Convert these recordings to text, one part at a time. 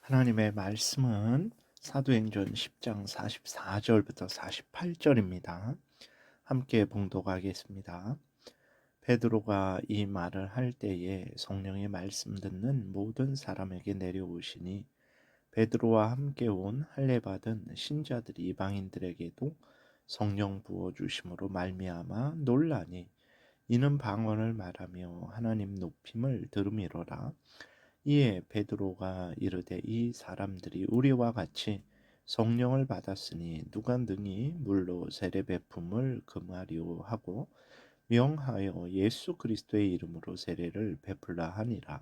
하나님의 말씀은 사도행전 10장 44절부터 48절입니다. 함께 봉독하겠습니다. 베드로가 이 말을 할 때에 성령의 말씀 듣는 모든 사람에게 내려오시니 베드로와 함께 온 할례 받은 신자들이 이방인들에게도 성령 부어 주심으로 말미암아 놀라니 이는 방언을 말하며 하나님 높임을 들음이로라. 이에 베드로가 이르되 이 사람들이 우리와 같이 성령을 받았으니 누가 능히 물로 세례 베품을 금하리오 하고 명하여 예수 그리스도의 이름으로 세례를 베풀라 하니라.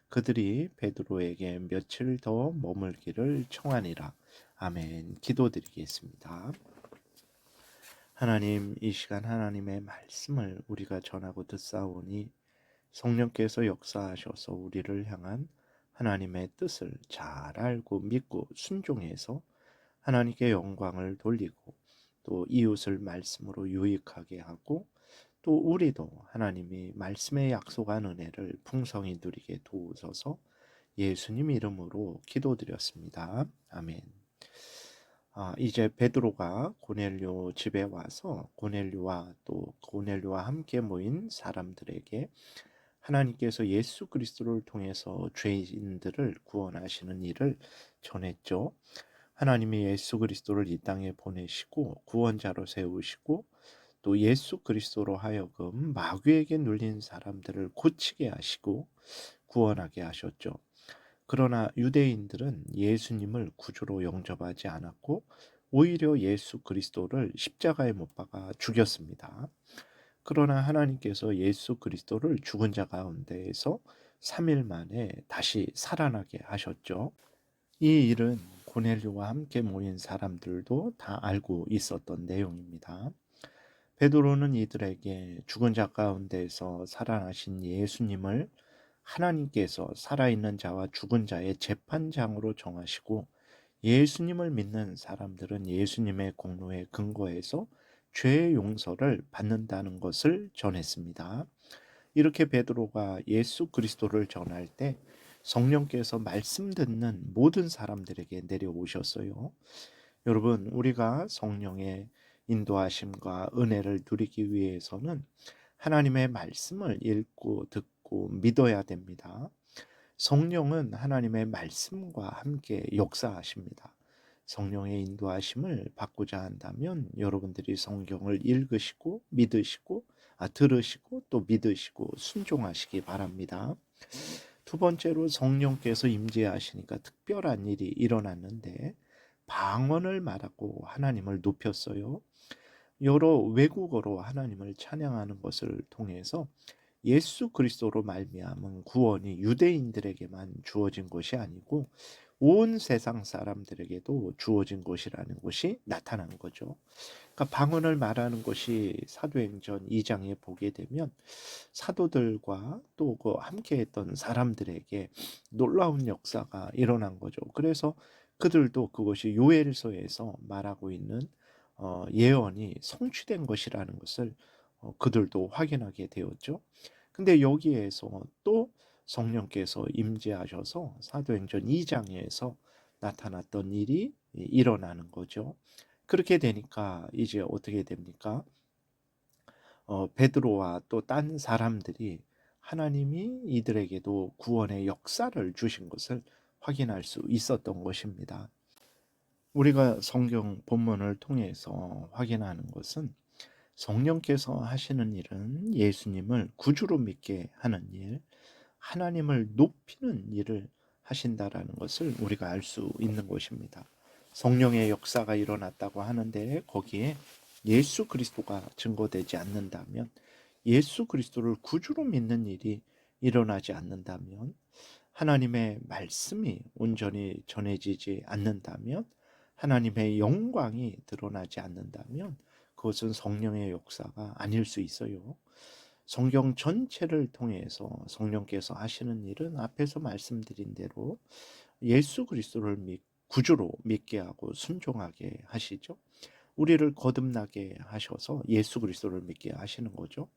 그들이 베드로에게 며칠 더 머물기를 청하니라. 아멘. 기도드리겠습니다. 하나님, 이 시간 하나님의 말씀을 우리가 전하고 듣사오니 성령께서 역사하셔서 우리를 향한 하나님의 뜻을 잘 알고 믿고 순종해서 하나님께 영광을 돌리고 또 이웃을 말씀으로 유익하게 하고 또 우리도 하나님이 말씀에 약속한 은혜를 풍성히 누리게 도우소서. 예수님 이름으로 기도드렸습니다. 아멘. 이제 베드로가 고넬료 집에 와서 고넬료와 함께 모인 사람들에게 하나님께서 예수 그리스도를 통해서 죄인들을 구원하시는 일을 전했죠. 하나님이 예수 그리스도를 이 땅에 보내시고 구원자로 세우시고 또 예수 그리스도로 하여금 마귀에게 눌린 사람들을 고치게 하시고 구원하게 하셨죠. 그러나 유대인들은 예수님을 구주로 영접하지 않았고 오히려 예수 그리스도를 십자가에 못 박아 죽였습니다. 그러나 하나님께서 예수 그리스도를 죽은 자 가운데에서 3일 만에 다시 살아나게 하셨죠. 이 일은 고넬료와 함께 모인 사람들도 다 알고 있었던 내용입니다. 베드로는 이들에게 죽은 자 가운데에서 살아나신 예수님을 하나님께서 살아있는 자와 죽은 자의 재판장으로 정하시고 예수님을 믿는 사람들은 예수님의 공로에 근거해서 죄의 용서를 받는다는 것을 전했습니다. 이렇게 베드로가 예수 그리스도를 전할 때 성령께서 말씀 듣는 모든 사람들에게 내려오셨어요. 여러분, 우리가 성령의 인도하심과 은혜를 누리기 위해서는 하나님의 말씀을 읽고 듣고 믿어야 됩니다. 성령은 하나님의 말씀과 함께 역사하십니다. 성령의 인도하심을 받고자 한다면 여러분들이 성경을 읽으시고 믿으시고 들으시고 또 믿으시고 순종하시기 바랍니다. 두 번째로 성령께서 임재하시니까 특별한 일이 일어났는데 방언을 말하고 하나님을 높였어요. 여러 외국어로 하나님을 찬양하는 것을 통해서 예수 그리스도로 말미암은 구원이 유대인들에게만 주어진 것이 아니고 온 세상 사람들에게도 주어진 것이라는 것이 나타난 거죠. 그러니까 방언을 말하는 것이 사도행전 2장에 보게 되면 사도들과 또 그 함께했던 사람들에게 놀라운 역사가 일어난 거죠. 그래서 그들도 그것이 요엘서에서 말하고 있는 예언이 성취된 것이라는 것을 그들도 확인하게 되었죠. 근데 여기에서 또 성령께서 임재하셔서 사도행전 2장에서 나타났던 일이 일어나는 거죠. 그렇게 되니까 이제 어떻게 됩니까? 베드로와 또 딴 사람들이 하나님이 이들에게도 구원의 역사를 주신 것을 확인할 수 있었던 것입니다. 우리가 성경 본문을 통해서 확인하는 것은 성령께서 하시는 일은 예수님을 구주로 믿게 하는 일, 하나님을 높이는 일을 하신다라는 것을 우리가 알 수 있는 것입니다. 성령의 역사가 일어났다고 하는데 거기에 예수 그리스도가 증거되지 않는다면, 예수 그리스도를 구주로 믿는 일이 일어나지 않는다면, 하나님의 말씀이 온전히 전해지지 않는다면, 하나님의 영광이 드러나지 않는다면 그것은 성령의 역사가 아닐 수 있어요. 성경 전체를 통해서 성령께서 하시는 일은 앞에서 말씀드린 대로 예수 그리스도를 구주로 믿게 하고 순종하게 하시죠. 우리를 거듭나게 하셔서 예수 그리스도를 믿게 하시는 거죠.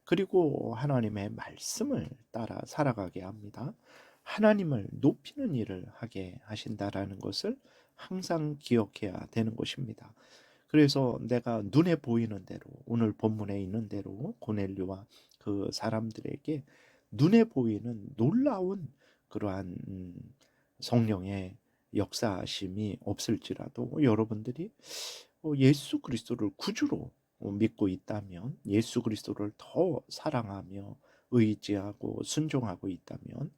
그리고 하나님의 말씀을 따라 살아가게 합니다. 하나님을 높이는 일을 하게 하신다라는 것을 항상 기억해야 되는 것입니다. 그래서 내가 눈에 보이는 대로, 오늘 본문에 있는 대로 고넬료와 그 사람들에게 눈에 보이는 놀라운 그러한 성령의 역사심이 없을지라도 여러분들이 예수 그리스도를 구주로 믿고 있다면, 예수 그리스도를 더 사랑하며 의지하고 순종하고 있다면,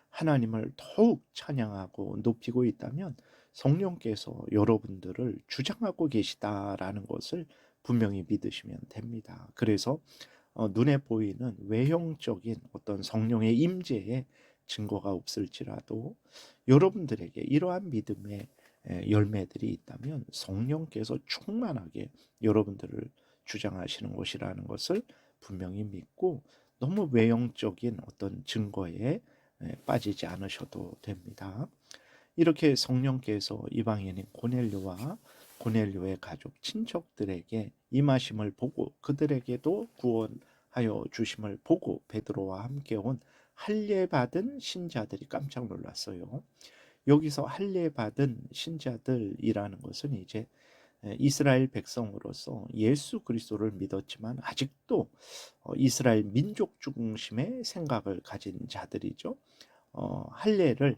하나님을 더욱 찬양하고 높이고 있다면 성령께서 여러분들을 주장하고 계시다라는 것을 분명히 믿으시면 됩니다. 그래서 눈에 보이는 외형적인 어떤 성령의 임재의 증거가 없을지라도 여러분들에게 이러한 믿음의 열매들이 있다면 성령께서 충만하게 여러분들을 주장하시는 것이라는 것을 분명히 믿고, 너무 외형적인 어떤 증거에 빠지지 않으셔도 됩니다. 이렇게 성령께서 이방인인 고넬료와 고넬료의 가족 친척들에게 임하심을 보고 그들에게도 구원하여 주심을 보고 베드로와 함께 온 할례 받은 신자들이 깜짝 놀랐어요. 여기서 할례 받은 신자들이라는 것은 이제 이스라엘 백성으로서 예수 그리스도를 믿었지만 아직도 이스라엘 민족 중심의 생각을 가진 자들이죠. 할례를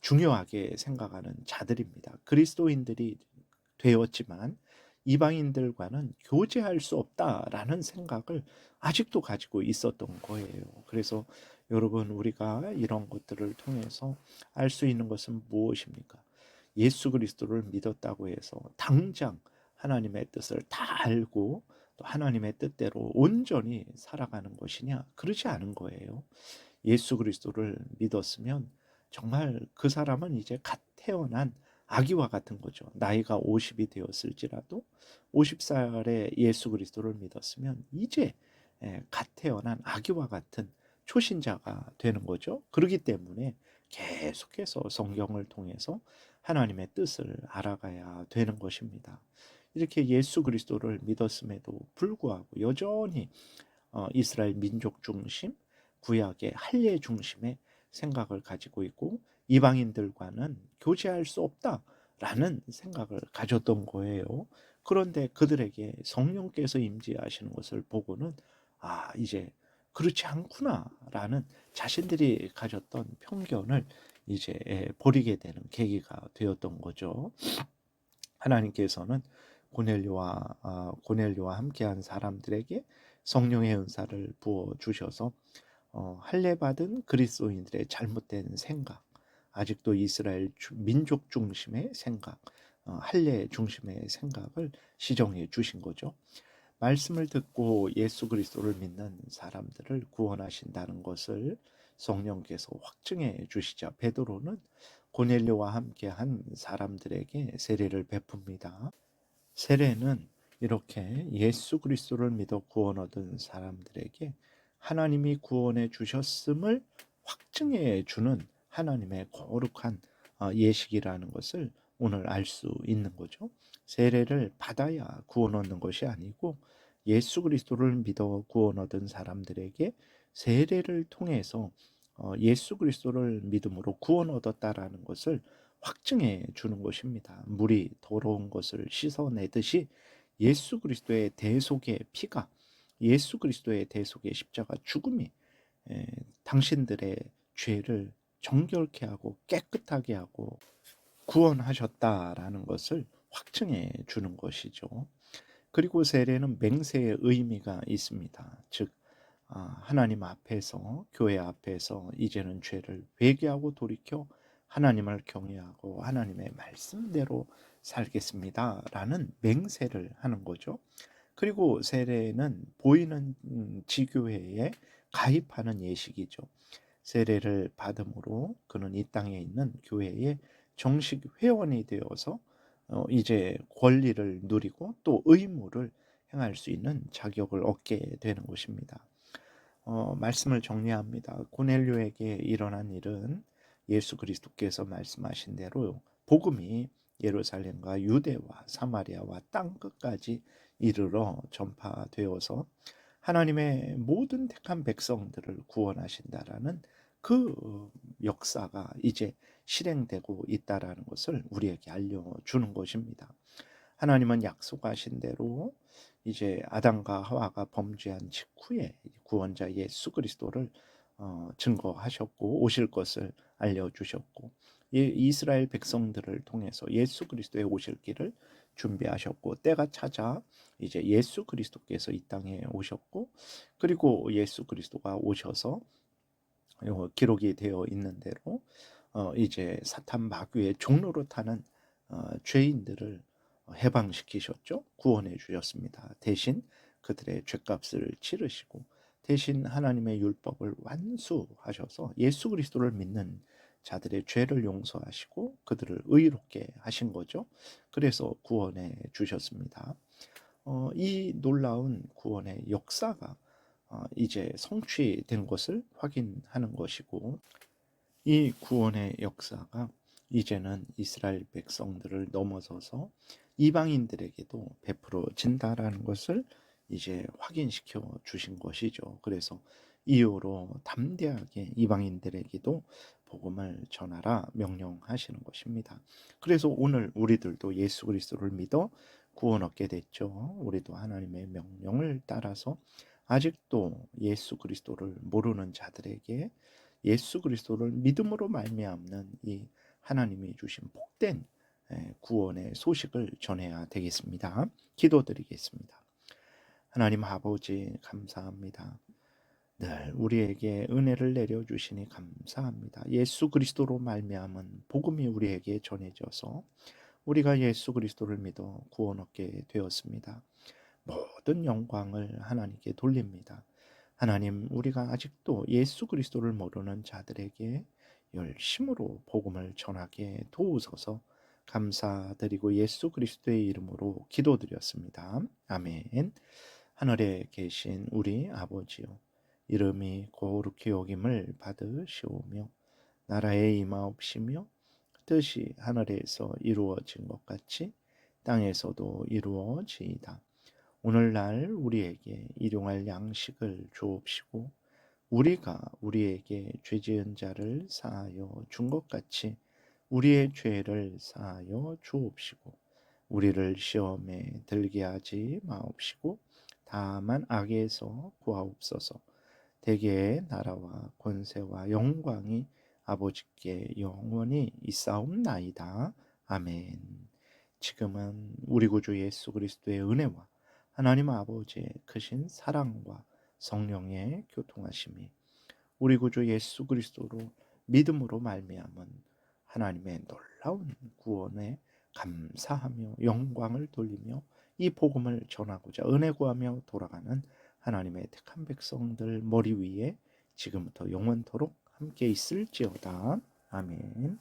중요하게 생각하는 자들입니다. 그리스도인들이 되었지만 이방인들과는 교제할 수 없다라는 생각을 아직도 가지고 있었던 거예요. 그래서 여러분, 우리가 이런 것들을 통해서 알 수 있는 것은 무엇입니까? 예수 그리스도를 믿었다고 해서 당장 하나님의 뜻을 다 알고 또 하나님의 뜻대로 온전히 살아가는 것이냐? 그렇지 않은 거예요. 예수 그리스도를 믿었으면 정말 그 사람은 이제 갓 태어난 아기와 같은 거죠. 나이가 50이 되었을지라도 50살에 예수 그리스도를 믿었으면 이제 갓 태어난 아기와 같은 초신자가 되는 거죠. 그렇기 때문에 계속해서 성경을 통해서 하나님의 뜻을 알아가야 되는 것입니다. 이렇게 예수 그리스도를 믿었음에도 불구하고 여전히 이스라엘 민족 중심, 구약의 할례 중심의 생각을 가지고 있고 이방인들과는 교제할 수 없다라는 생각을 가졌던 거예요. 그런데 그들에게 성령께서 임재하시는 것을 보고는 이제 그렇지 않구나라는 자신들이 가졌던 편견을 이제 버리게 되는 계기가 되었던 거죠. 하나님께서는 고넬료와 함께한 사람들에게 성령의 은사를 부어 주셔서 할례 받은 그리스도인들의 잘못된 생각, 아직도 이스라엘 민족 중심의 생각, 할례 중심의 생각을 시정해 주신 거죠. 말씀을 듣고 예수 그리스도를 믿는 사람들을 구원하신다는 것을 성령께서 확증해 주시자 베드로는 고넬료와 함께한 사람들에게 세례를 베풉니다. 세례는 이렇게 예수 그리스도를 믿어 구원 얻은 사람들에게 하나님이 구원해 주셨음을 확증해 주는 하나님의 거룩한 예식이라는 것을 오늘 알 수 있는 거죠. 세례를 받아야 구원 얻는 것이 아니고 예수 그리스도를 믿어 구원 얻은 사람들에게 세례를 통해서 예수 그리스도를 믿음으로 구원 얻었다라는 것을 확증해 주는 것입니다. 물이 더러운 것을 씻어내듯이 예수 그리스도의 대속의 피가, 예수 그리스도의 대속의 십자가 죽음이 당신들의 죄를 정결케 하고 깨끗하게 하고 구원하셨다라는 것을 확증해 주는 것이죠. 그리고 세례는 맹세의 의미가 있습니다. 즉 하나님 앞에서, 교회 앞에서 이제는 죄를 회개하고 돌이켜 하나님을 경외하고 하나님의 말씀대로 살겠습니다 라는 맹세를 하는 거죠. 그리고 세례는 보이는 지교회에 가입하는 예식이죠. 세례를 받음으로 그는 이 땅에 있는 교회의 정식 회원이 되어서 이제 권리를 누리고 또 의무를 행할 수 있는 자격을 얻게 되는 것입니다. 말씀을 정리합니다. 고넬료에게 일어난 일은 예수 그리스도께서 말씀하신 대로 복음이 예루살렘과 유대와 사마리아와 땅끝까지 이르러 전파되어서 하나님의 모든 택한 백성들을 구원하신다라는 그 역사가 이제 실행되고 있다라는 것을 우리에게 알려주는 것입니다. 하나님은 약속하신 대로 이제 아담과 하와가 범죄한 직후에 구원자 예수 그리스도를 증거하셨고 오실 것을 알려주셨고, 이스라엘 백성들을 통해서 예수 그리스도의 오실 길을 준비하셨고, 때가 찾아 이제 예수 그리스도께서 이 땅에 오셨고, 그리고 예수 그리스도가 오셔서 기록이 되어 있는 대로 이제 사탄 마귀의 종로로 타는 죄인들을 해방시키셨죠. 구원해 주셨습니다. 대신 그들의 죄값을 치르시고, 대신 하나님의 율법을 완수하셔서 예수 그리스도를 믿는 자들의 죄를 용서하시고 그들을 의롭게 하신 거죠. 그래서 구원해 주셨습니다. 이 놀라운 구원의 역사가 이제 성취된 것을 확인하는 것이고, 이 구원의 역사가 이제는 이스라엘 백성들을 넘어서서 이방인들에게도 베풀어진다라는 것을 이제 확인시켜 주신 것이죠. 그래서 이후로 담대하게 이방인들에게도 복음을 전하라 명령하시는 것입니다. 그래서 오늘 우리들도 예수 그리스도를 믿어 구원 얻게 됐죠. 우리도 하나님의 명령을 따라서 아직도 예수 그리스도를 모르는 자들에게 예수 그리스도를 믿음으로 말미암는 이 하나님이 주신 복된 구원의 소식을 전해야 되겠습니다. 기도드리겠습니다. 하나님 아버지, 감사합니다. 늘 우리에게 은혜를 내려주시니 감사합니다. 예수 그리스도로 말미암은 복음이 우리에게 전해져서 우리가 예수 그리스도를 믿어 구원 얻게 되었습니다. 모든 영광을 하나님께 돌립니다. 하나님, 우리가 아직도 예수 그리스도를 모르는 자들에게 열심으로 복음을 전하게 도우소서. 감사드리고 예수 그리스도의 이름으로 기도드렸습니다. 아멘. 하늘에 계신 우리 아버지요, 이름이 거룩히 여김을 받으시오며 나라에 임하옵시며 뜻이 하늘에서 이루어진 것 같이 땅에서도 이루어지이다. 오늘날 우리에게 일용할 양식을 주옵시고 우리가 우리에게 죄지은 자를 사하여 준 것 같이 우리의 죄를 사하여 주옵시고 우리를 시험에 들게 하지 마옵시고 다만 악에서 구하옵소서. 대개의 나라와 권세와 영광이 아버지께 영원히 있사옵나이다. 아멘. 지금은 우리 구주 예수 그리스도의 은혜와 하나님 아버지의 크신 사랑과 성령의 교통하심이 우리 구주 예수 그리스도로 믿음으로 말미암은 하나님의 놀라운 구원에 감사하며 영광을 돌리며 이 복음을 전하고자 은혜 구하며 돌아가는 하나님의 택한 백성들 머리 위에 지금부터 영원토록 함께 있을지어다. 아멘.